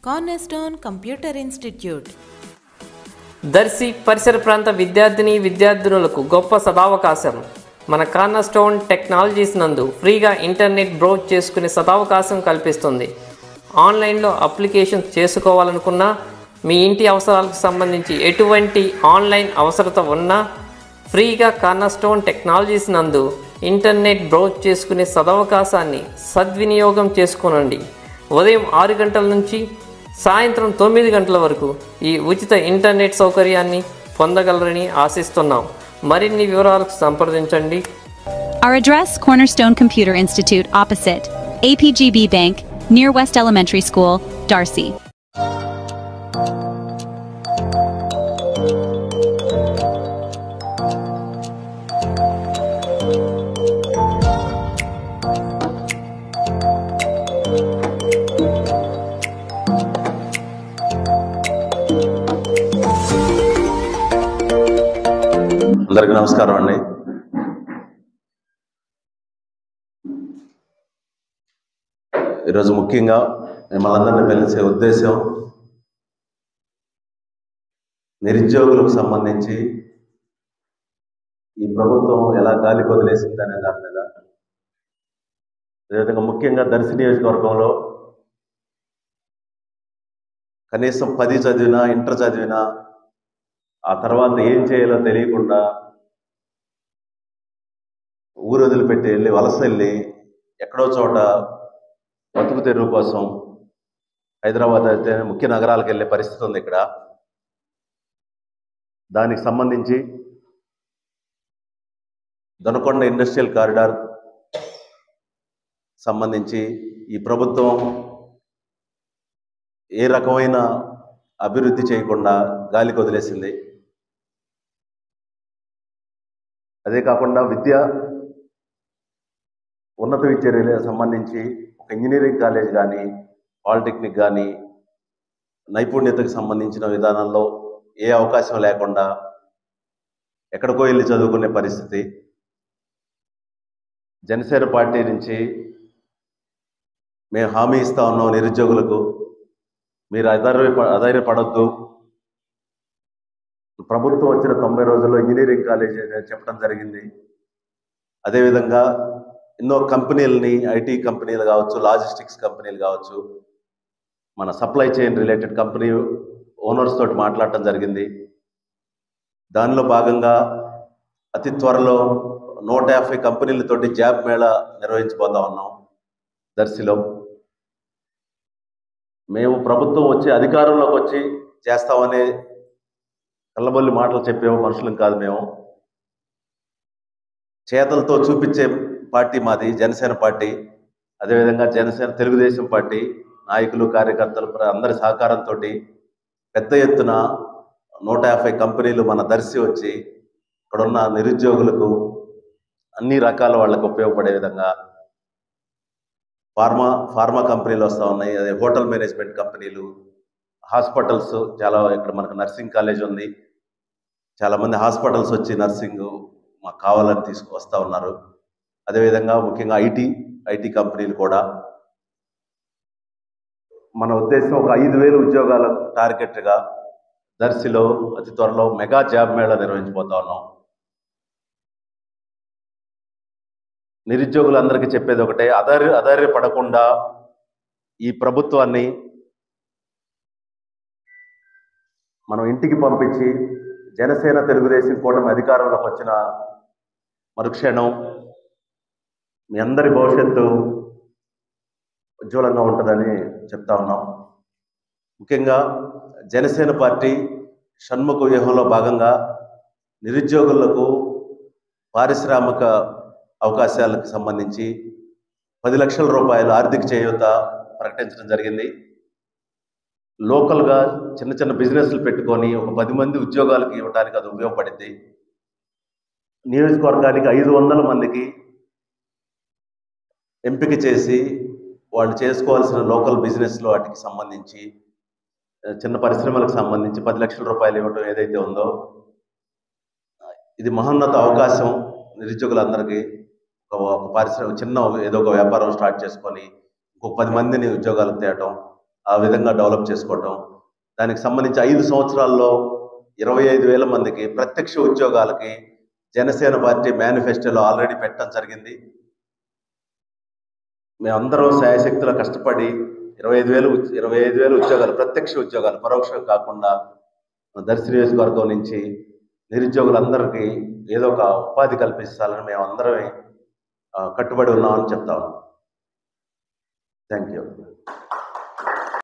Cornerstone computer institute. Darsi పరిసర ప్రాంత విద్యార్థినులకు గొప్ప సదావకాశం. మన కార్నర్స్టోన్ టెక్నాలజీస్ నందు ఫ్రీగా ఇంటర్నెట్ బ్రౌజ్ చేసుకునే సదావకాశం కల్పిస్తుంది. ఆన్లైన్లో అప్లికేషన్స్ చేసుకోవాలనుకున్నా, మీ ఇంటి అవసరాలకు సంబంధించి ఎటువంటి ఆన్లైన్ అవసరత ఉన్నా ఫ్రీగా కార్నర్స్టోన్ టెక్నాలజీస్ నందు ఇంటర్నెట్ బ్రౌజ్ చేసుకునే సదవకాశాన్ని సద్వినియోగం చేసుకోనండి. ఉదయం 6 గంటల నుంచి సాయంత్రం 9 గంటల వరకు ఈ ఉచిత ఇంటర్నెట్ సౌకర్యాన్ని పొందగలరని ఆశిస్తున్నాం. మరిన్ని వివరాలకు సంప్రదించండి. Our address, Cornerstone Computer Institute, opposite APGB Bank, near West Elementary School, Darcy. అందరికీ నమస్కారం అండి. ఈరోజు ముఖ్యంగా మిమ్మల్ని అందరినీ పిలిచే ఉద్దేశం నిరుద్యోగులకు సంబంధించి ఈ ప్రభుత్వం ఎలా గాలి వదిలేసింది అనే దాని మీద, అదేవిధంగా ముఖ్యంగా దర్శి నియోజకవర్గంలో కనీసం 10 చదివినా, ఇంటర్ చదివినా ఆ తర్వాత ఏం చేయాలో తెలియకుండా ఊరు వదిలిపెట్టి వెళ్ళి వలస వెళ్ళి ఎక్కడో చోట బతుకు తెరువు కోసం హైదరాబాద్ అయితే ముఖ్య నగరాలకు వెళ్ళే పరిస్థితి ఉంది. ఇక్కడ దానికి సంబంధించి దొనకొండ ఇండస్ట్రియల్ కారిడార్ సంబంధించి ఈ ప్రభుత్వం ఏ రకమైన అభివృద్ధి చేయకుండా గాలికి వదిలేసింది. అదే కాకుండా ఉన్నత విద్యకు సంబంధించి ఒక ఇంజనీరింగ్ కాలేజ్ కానీ, పాలిటెక్నిక్ కానీ నైపుణ్యతకు సంబంధించిన విధానంలో ఏ అవకాశం లేకుండా ఎక్కడికో వెళ్ళి చదువుకునే పరిస్థితి. జనసేన పార్టీ నుంచి మేము హామీ ఇస్తా ఉన్నాం నిరుద్యోగులకు, మీరు అధైర్యపడొద్దు. ప్రభుత్వం వచ్చిన 90 రోజుల్లో ఇంజనీరింగ్ కాలేజ్ చెప్పడం జరిగింది. అదేవిధంగా ఎన్నో కంపెనీలని, ఐటీ కంపెనీలు కావచ్చు, లాజిస్టిక్స్ కంపెనీలు కావచ్చు, మన supply chain related company owners తోటి మాట్లాడటం జరిగింది. దానిలో భాగంగా అతి త్వరలో 150 కంపెనీలతోటి జాబ్ మేళా నిర్వహించబోతా ఉన్నాం దర్శిలో. మేము ప్రభుత్వం వచ్చి అధికారంలోకి వచ్చి చేస్తామనే కళ్ళబొల్లి మాటలు చెప్పే మనుషులం కాదు. మేము చేతలతో చూపించే పార్టీ మాది జనసేన పార్టీ. అదేవిధంగా జనసేన తెలుగుదేశం పార్టీ నాయకులు, కార్యకర్తలు అందరి సహకారంతో పెద్ద ఎత్తున 150 కంపెనీలు మన దర్శి వచ్చి ఇక్కడున్న నిరుద్యోగులకు అన్ని రకాల వాళ్ళకు ఉపయోగపడే విధంగా ఫార్మా కంపెనీలు వస్తూ ఉన్నాయి. అదే హోటల్ మేనేజ్మెంట్ కంపెనీలు, హాస్పిటల్స్, చాలా ఇక్కడ మనకు నర్సింగ్ కాలేజ్ ఉంది. చాలామంది హాస్పిటల్స్ వచ్చి నర్సింగ్ మాకు కావాలని తీసుకువస్తూ ఉన్నారు. అదేవిధంగా ముఖ్యంగా ఐటీ కంపెనీలు కూడా. మన ఉద్దేశం ఒక 5,000 ఉద్యోగాల టార్గెట్గా దర్శిలో అతి త్వరలో మెగా జాబ్ మేళా నిర్వహించబోతా ఉన్నాం. నిరుద్యోగులందరికీ చెప్పేది ఒకటే, అధైర్యపడకుండా ఈ ప్రభుత్వాన్ని మనం ఇంటికి పంపించి జనసేన తెలుగుదేశం కూటమి అధికారంలోకి వచ్చిన మరుక్షణం మీ అందరి భవిష్యత్తు ఉజ్వలంగా ఉంటుందని చెప్తా ఉన్నాం. ముఖ్యంగా జనసేన పార్టీ షణ్ముఖ వ్యూహంలో భాగంగా నిరుద్యోగులకు పారిశ్రామిక అవకాశాలకు సంబంధించి 10 లక్షల రూపాయలు ఆర్థిక చేయూత ప్రకటించడం జరిగింది. లోకల్గా చిన్న చిన్న బిజినెస్లు పెట్టుకొని ఒక 10 మంది ఉద్యోగాలకు ఇవ్వడానికి అది ఉపయోగపడింది. నియోజకవర్గానికి 500 మందికి ఎంపిక చేసి వాళ్ళు చేసుకోవాల్సిన లోకల్ బిజినెస్లో వాటికి సంబంధించి చిన్న పరిశ్రమలకు సంబంధించి 10 లక్షల రూపాయలు ఇవ్వటం ఏదైతే ఉందో, ఇది మహోన్నత అవకాశం నిరుద్యోగులందరికీ. ఒక పరిశ్రమ చిన్న ఏదో ఒక వ్యాపారం స్టార్ట్ చేసుకొని ఇంకొక 10 మందిని ఉద్యోగాలకు తేయటం, ఆ విధంగా డెవలప్ చేసుకోవటం, దానికి సంబంధించి 5 సంవత్సరాల్లో 25,000 మందికి ప్రత్యక్ష ఉద్యోగాలకి జనసేన పార్టీ మేనిఫెస్టోలో ఆల్రెడీ పెట్టడం జరిగింది. మేమందరం శాయశక్తులా కష్టపడి 25,000 ఉద్యోగాలు, ప్రత్యక్ష ఉద్యోగాలు, పరోక్షం కాకుండా దర్శి నియోజకవర్గం నుంచి నిరుద్యోగులందరికీ ఏదో ఒక ఉపాధి కల్పించాలని మేమందరం కట్టుబడి ఉన్నామని చెప్తా ఉన్నాం. Thank you.